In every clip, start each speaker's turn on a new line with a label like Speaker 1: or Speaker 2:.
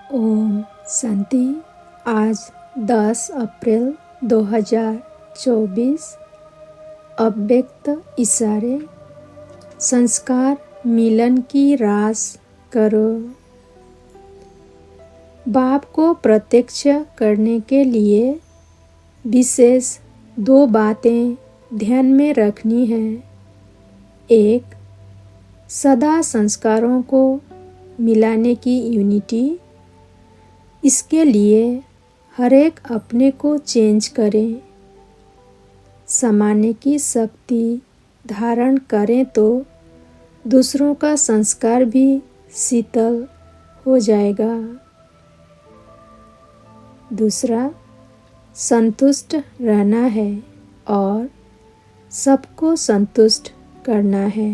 Speaker 1: ओम शांति। आज 10 अप्रैल 2024। अव्यक्त इशारे। संस्कार मिलन की रास करो। बाप को प्रत्यक्ष करने के लिए विशेष 2 बातें ध्यान में रखनी है। एक, सदा संस्कारों को मिलाने की यूनिटी। इसके लिए हर एक अपने को चेंज करें। समाने की शक्ति धारण करें तो दूसरों का संस्कार भी शीतल हो जाएगा। दूसरा, संतुष्ट रहना है और सबको संतुष्ट करना है।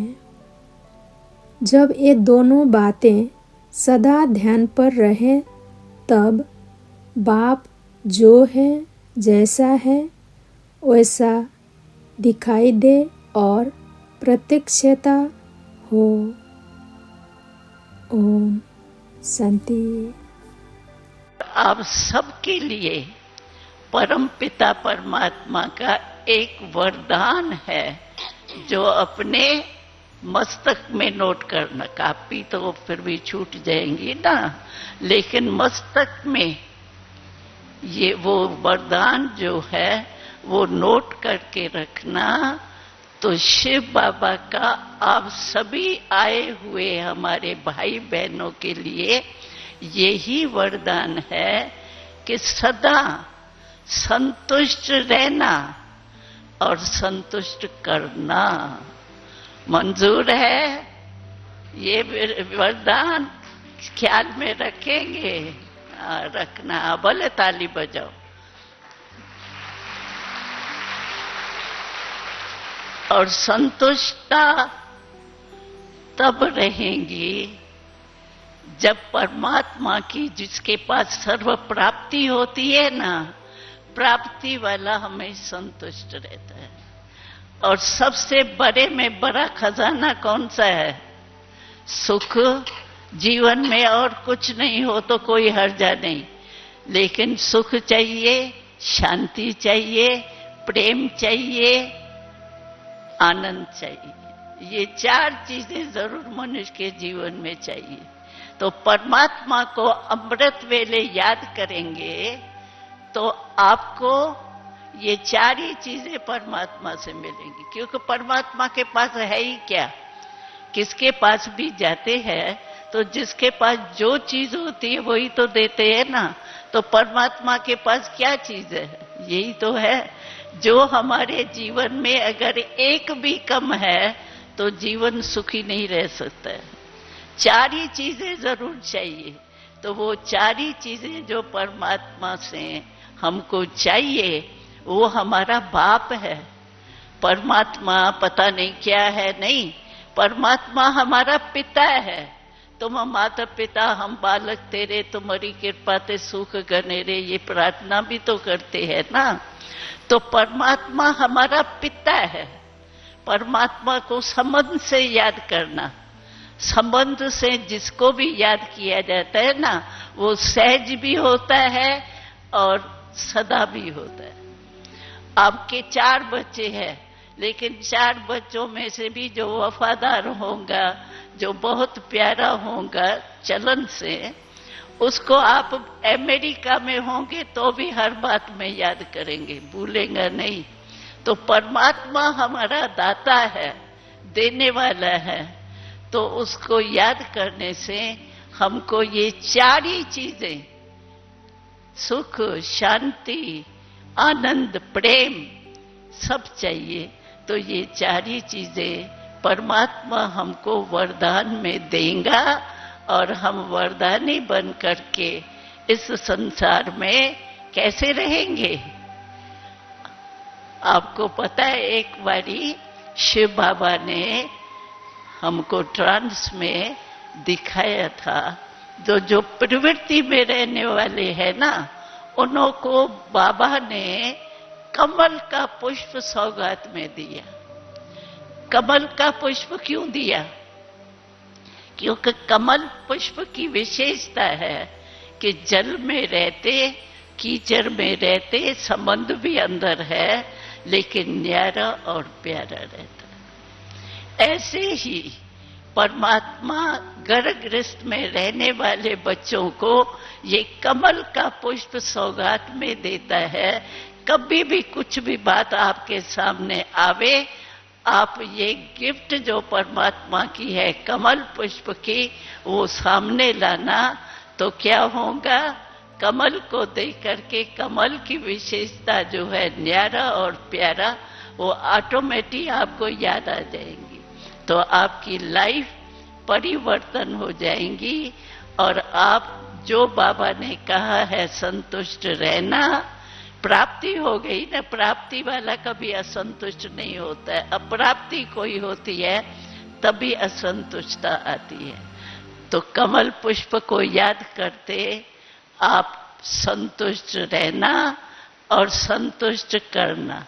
Speaker 1: जब ये दोनों बातें सदा ध्यान पर रहें तब बाप जो है, जैसा है वैसा दिखाई दे और प्रत्यक्षता हो। ओम शांति।
Speaker 2: आप सबके लिए परमपिता परमात्मा का एक वरदान है जो अपने मस्तक में नोट करना। कापी तो फिर भी छूट जाएंगी ना, लेकिन मस्तक में ये वो वरदान जो है वो नोट करके रखना। तो शिव बाबा का आप सभी आए हुए हमारे भाई बहनों के लिए यही वरदान है कि सदा संतुष्ट रहना और संतुष्ट करना। मंजूर है ये वरदान? ख्याल में रखेंगे? रखना। भले ताली बजाओ। और संतुष्टता तब रहेंगी जब परमात्मा की, जिसके पास सर्व प्राप्ति होती है ना, प्राप्ति वाला हमें संतुष्ट रहता है। और सबसे बड़े में बड़ा खजाना कौन सा है? सुख। जीवन में और कुछ नहीं हो तो कोई हर्जा नहीं, लेकिन सुख चाहिए, शांति चाहिए, प्रेम चाहिए, आनंद चाहिए। ये 4 चीजें जरूर मनुष्य के जीवन में चाहिए। तो परमात्मा को अमृत वेले याद करेंगे तो आपको ये 4 ही चीजें परमात्मा से मिलेंगी। क्योंकि परमात्मा के पास है ही क्या? किसके पास भी जाते हैं तो जिसके पास जो चीज होती है वही तो देते हैं ना। तो परमात्मा के पास क्या चीज है? यही तो है। जो हमारे जीवन में अगर एक भी कम है तो जीवन सुखी नहीं रह सकता है। 4 ही चीजें जरूर चाहिए। तो वो 4 ही चीजें जो परमात्मा से हमको चाहिए वो हमारा बाप है। परमात्मा पता नहीं क्या है, नहीं, परमात्मा हमारा पिता है। तुम माता पिता हम बालक तेरे, तुम्हारी कृपा ते सुख गनेरे, ये प्रार्थना भी तो करते हैं ना। तो परमात्मा हमारा पिता है। परमात्मा को संबंध से याद करना। संबंध से जिसको भी याद किया जाता है ना, वो सहज भी होता है और सदा भी होता है। आपके 4 बच्चे हैं, लेकिन 4 बच्चों में से भी जो वफादार होगा, जो बहुत प्यारा होगा चलन से, उसको आप अमेरिका में होंगे तो भी हर बात में याद करेंगे, भूलेंगे नहीं। तो परमात्मा हमारा दाता है, देने वाला है। तो उसको याद करने से हमको ये 4 ही चीजें, सुख, शांति, आनंद, प्रेम, सब चाहिए। तो ये 4 ही चीजें परमात्मा हमको वरदान में देगा और हम वरदानी बन करके इस संसार में कैसे रहेंगे। आपको पता है एक बारी शिव बाबा ने हमको ट्रांस में दिखाया था, जो प्रवृत्ति में रहने वाले हैं ना, उन्हों को बाबा ने कमल का पुष्प सौगात में दिया। कमल का पुष्प क्यों दिया? क्योंकि कमल पुष्प की विशेषता है कि जल में रहते, कीचड़ में रहते, संबंध भी अंदर है लेकिन न्यारा और प्यारा रहता है। ऐसे ही परमात्मा गर्भगृह में रहने वाले बच्चों को ये कमल का पुष्प सौगात में देता है। कभी भी कुछ भी बात आपके सामने आवे, आप ये गिफ्ट जो परमात्मा की है कमल पुष्प की, वो सामने लाना, तो क्या होगा, कमल को देख करके कमल की विशेषता जो है न्यारा और प्यारा, वो ऑटोमेटिक आपको याद आ जाएंगी। तो आपकी लाइफ परिवर्तन हो जाएंगी और आप जो बाबा ने कहा है संतुष्ट रहना, प्राप्ति हो गई ना, प्राप्ति वाला कभी असंतुष्ट नहीं होता है। अप्राप्ति कोई होती है तभी असंतुष्टता आती है। तो कमल पुष्प को याद करते आप संतुष्ट रहना और संतुष्ट करना।